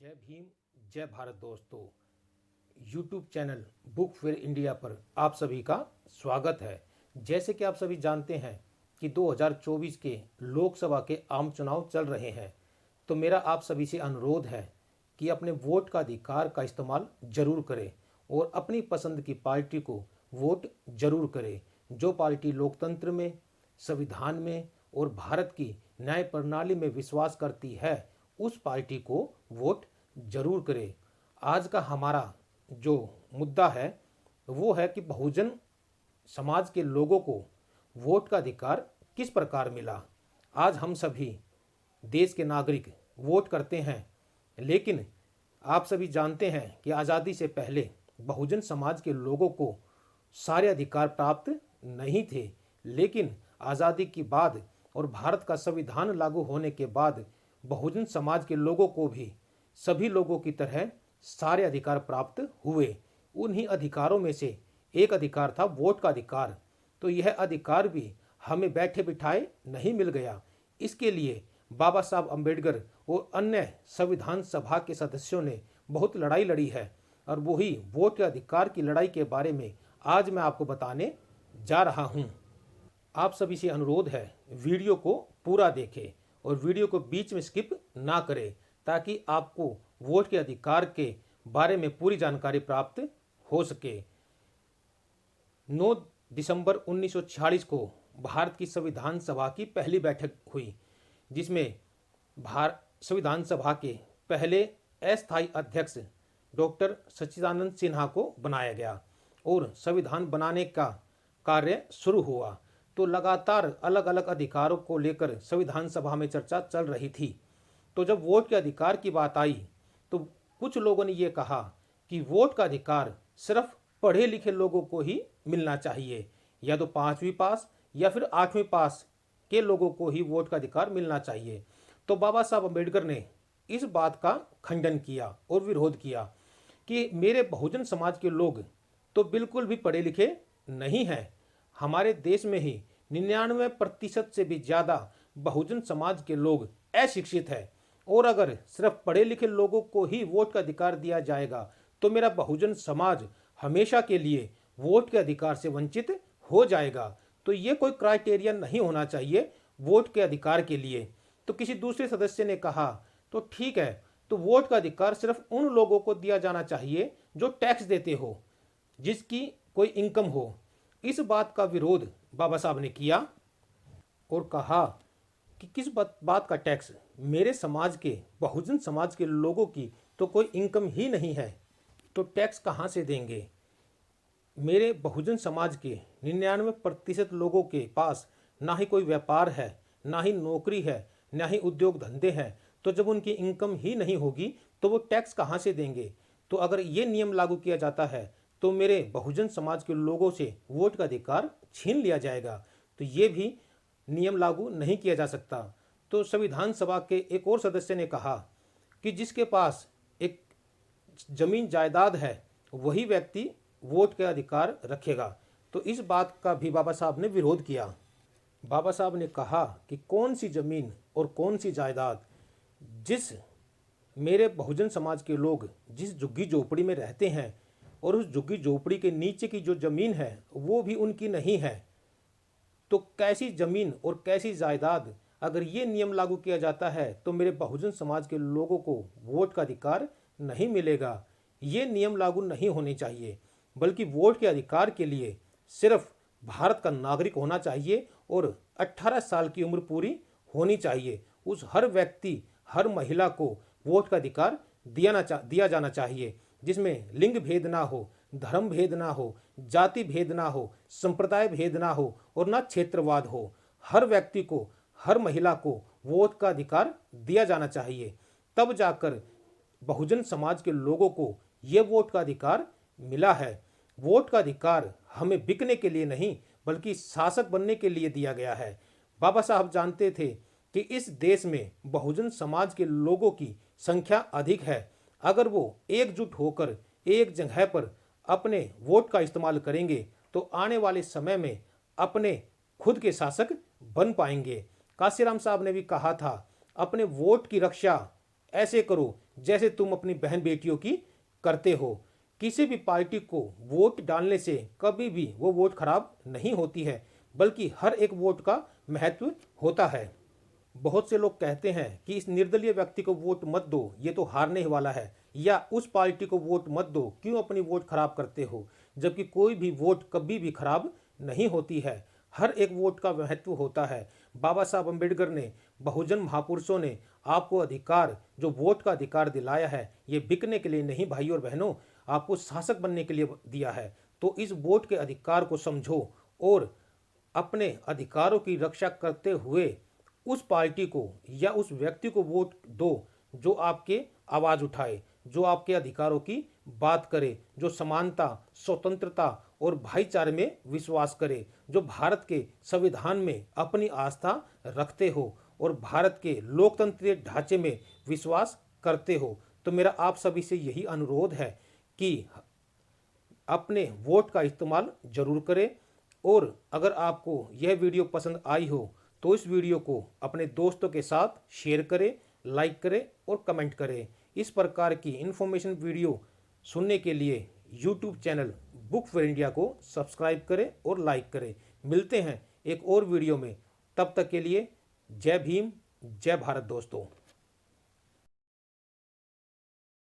जय भीम, जय भारत दोस्तों। YouTube channel book fair India पर आप सभी का स्वागत है। जैसे कि आप सभी जानते हैं कि 2024 के लोकसभा के आम चुनाव चल रहे हैं, तो मेरा आप सभी से अनुरोध है कि अपने वोट का अधिकार का इस्तेमाल जरूर करें और अपनी पसंद की पार्टी को वोट जरूर करें। जो पार्टी लोकतंत्र में, संविधान में और भारत की न्याय प्रणाली में विश्वास करती है, उस पार्टी को वोट जरूर करें। आज का हमारा जो मुद्दा है वो है कि बहुजन समाज के लोगों को वोट का अधिकार किस प्रकार मिला। आज हम सभी देश के नागरिक वोट करते हैं, लेकिन आप सभी जानते हैं कि आज़ादी से पहले बहुजन समाज के लोगों को सारे अधिकार प्राप्त नहीं थे, लेकिन आज़ादी के बाद और भारत का संविधान लागू होने के बाद बहुजन समाज के लोगों को भी सभी लोगों की तरह सारे अधिकार प्राप्त हुए। उन्हीं अधिकारों में से एक अधिकार था वोट का अधिकार। तो यह अधिकार भी हमें बैठे बिठाए नहीं मिल गया। इसके लिए बाबा साहब अम्बेडकर और अन्य संविधान सभा के सदस्यों ने बहुत लड़ाई लड़ी है, और वही वोट के अधिकार की लड़ाई के बारे में आज मैं आपको बताने जा रहा हूँ। आप सभी से अनुरोध है, वीडियो को पूरा देखें और वीडियो को बीच में स्किप ना करें, ताकि आपको वोट के अधिकार के बारे में पूरी जानकारी प्राप्त हो सके। 9 दिसंबर 1946 को भारत की संविधान सभा की पहली बैठक हुई, जिसमें संविधान सभा के पहले अस्थायी अध्यक्ष डॉक्टर सच्चिदानंद सिन्हा को बनाया गया और संविधान बनाने का कार्य शुरू हुआ। तो लगातार अलग अलग अधिकारों को लेकर संविधान सभा में चर्चा चल रही थी। तो जब वोट के अधिकार की बात आई तो कुछ लोगों ने ये कहा कि वोट का अधिकार सिर्फ पढ़े लिखे लोगों को ही मिलना चाहिए, या तो 5वीं पास या फिर 8वीं पास के लोगों को ही वोट का अधिकार मिलना चाहिए। तो बाबा साहब अम्बेडकर ने इस बात का खंडन किया और विरोध किया कि मेरे बहुजन समाज के लोग तो बिल्कुल भी पढ़े लिखे नहीं हैं। हमारे देश में ही 99% से भी ज़्यादा बहुजन समाज के लोग अशिक्षित हैं, और अगर सिर्फ पढ़े लिखे लोगों को ही वोट का अधिकार दिया जाएगा तो मेरा बहुजन समाज हमेशा के लिए वोट के अधिकार से वंचित हो जाएगा। तो ये कोई क्राइटेरिया नहीं होना चाहिए वोट के अधिकार के लिए। तो किसी दूसरे सदस्य ने कहा, तो ठीक है, तो वोट का अधिकार सिर्फ उन लोगों को दिया जाना चाहिए जो टैक्स देते हो, जिसकी कोई इनकम हो। इस बात का विरोध बाबा साहब ने किया और कहा कि किस बात का टैक्स, मेरे समाज के बहुजन समाज के लोगों की तो कोई इनकम ही नहीं है, तो टैक्स कहाँ से देंगे। मेरे बहुजन समाज के 99% लोगों के पास ना ही कोई व्यापार है, ना ही नौकरी है, ना ही उद्योग धंधे हैं। तो जब उनकी इनकम ही नहीं होगी तो वो टैक्स कहाँ से देंगे। तो अगर ये नियम लागू किया जाता है तो मेरे बहुजन समाज के लोगों से वोट का अधिकार छीन लिया जाएगा। तो ये भी नियम लागू नहीं किया जा सकता। तो संविधान सभा के एक और सदस्य ने कहा कि जिसके पास एक जमीन जायदाद है वही व्यक्ति वोट का अधिकार रखेगा। तो इस बात का भी बाबा साहब ने विरोध किया। बाबा साहब ने कहा कि कौन सी जमीन और कौन सी जायदाद, जिस मेरे बहुजन समाज के लोग जिस झुग्गी झोपड़ी में रहते हैं और उस झुग्गी झोपड़ी के नीचे की जो जमीन है वो भी उनकी नहीं है, तो कैसी जमीन और कैसी जायदाद, अगर ये नियम लागू किया जाता है तो मेरे बहुजन समाज के लोगों को वोट का अधिकार नहीं मिलेगा। ये नियम लागू नहीं होने चाहिए, बल्कि वोट के अधिकार के लिए सिर्फ भारत का नागरिक होना चाहिए और 18 साल की उम्र पूरी होनी चाहिए। उस हर व्यक्ति, हर महिला को वोट का अधिकार दिया जाना चाहिए, जिसमें लिंग भेद ना हो, धर्म भेद ना हो, जाति भेद ना हो, संप्रदाय भेद ना हो और ना क्षेत्रवाद हो। हर व्यक्ति को, हर महिला को वोट का अधिकार दिया जाना चाहिए। तब जाकर बहुजन समाज के लोगों को ये वोट का अधिकार मिला है। वोट का अधिकार हमें बिकने के लिए नहीं, बल्कि शासक बनने के लिए दिया गया है। बाबा साहब जानते थे कि इस देश में बहुजन समाज के लोगों की संख्या अधिक है। अगर वो एकजुट होकर एक जगह पर अपने वोट का इस्तेमाल करेंगे तो आने वाले समय में अपने खुद के शासक बन पाएंगे। काशीराम साहब ने भी कहा था, अपने वोट की रक्षा ऐसे करो जैसे तुम अपनी बहन बेटियों की करते हो। किसी भी पार्टी को वोट डालने से कभी भी वो वोट खराब नहीं होती है, बल्कि हर एक वोट का महत्व होता है। बहुत से लोग कहते हैं कि इस निर्दलीय व्यक्ति को वोट मत दो, ये तो हारने ही वाला है, या उस पार्टी को वोट मत दो, क्यों अपनी वोट खराब करते हो। जबकि कोई भी वोट कभी भी खराब नहीं होती है, हर एक वोट का महत्व होता है। बाबा साहब अम्बेडकर ने, बहुजन महापुरुषों ने आपको अधिकार, जो वोट का अधिकार दिलाया है, ये बिकने के लिए नहीं भाई और बहनों, आपको शासक बनने के लिए दिया है। तो इस वोट के अधिकार को समझो और अपने अधिकारों की रक्षा करते हुए उस पार्टी को या उस व्यक्ति को वोट दो जो आपके आवाज़ उठाए, जो आपके अधिकारों की बात करे, जो समानता, स्वतंत्रता और भाईचारे में विश्वास करे, जो भारत के संविधान में अपनी आस्था रखते हो और भारत के लोकतंत्रीय ढांचे में विश्वास करते हो। तो मेरा आप सभी से यही अनुरोध है कि अपने वोट का इस्तेमाल जरूर करें। और अगर आपको यह वीडियो पसंद आई हो तो इस वीडियो को अपने दोस्तों के साथ शेयर करें, लाइक करें और कमेंट करें। इस प्रकार की इन्फॉर्मेशन वीडियो सुनने के लिए YouTube channel book for India को सब्सक्राइब करें और लाइक करें। मिलते हैं एक और वीडियो में, तब तक के लिए जय भीम, जय भारत दोस्तों।